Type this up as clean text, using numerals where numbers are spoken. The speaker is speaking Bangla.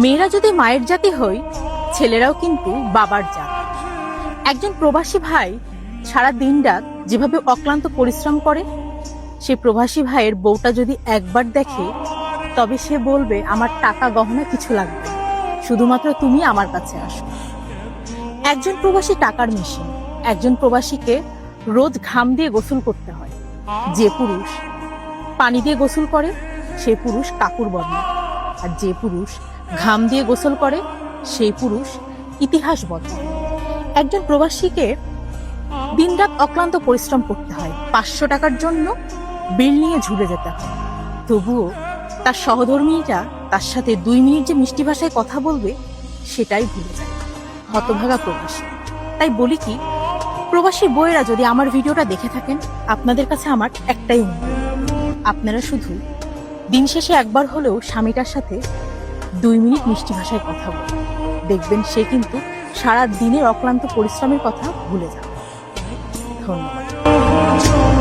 মেয়েরা যদি মায়ের জাতি হয়, ছেলেরাও কিন্তু বাবার জাত। একজন প্রবাসী ভাই সারা দিন রাত যেভাবে অক্লান্ত পরিশ্রম করে, সে প্রবাসী ভাইয়ের বউটা যদি একবার দেখে, তবে সে বলবে আমার টাকা গহনা কিছু লাগবে না, শুধুমাত্র তুমি আমার কাছে আসো। একজন প্রবাসী টাকার মেশিন। একজন প্রবাসীকে রোজ ঘাম দিয়ে গোসল করতে হয়। যে পুরুষ পানি দিয়ে গোসল করে, সে পুরুষ কাকুর বর্ণ। আর যে পুরুষ ঘাম দিয়ে গোসল করে, সেই পুরুষ ইতিহাস বদলায়। একজন প্রবাসীকে দিনরাত অক্লান্ত পরিশ্রম করতে হয়, 500 টাকার জন্য বিল নিয়ে ঝুলে যেতে হয়। তবুও তার সহধর্মীরা তার সাথে 2 মিনিট যে মিষ্টি ভাষায় কথা বলবে, সেটাই ভুলে যায়। হতভাগা প্রবাসী। তাই বলি কি, প্রবাসী বউয়েরা যদি আমার ভিডিওটা দেখে থাকেন, আপনাদের কাছে আমার একটাই অনুরোধ, আপনারা শুধু দিন শেষে একবার হলেও স্বামীটার সাথে 2 মিনিট মিষ্টি ভাষায় কথা বলুন। দেখবেন সে কিন্তু সারা দিনের অক্লান্ত পরিশ্রমের কথা ভুলে যাবে। ধন্যবাদ।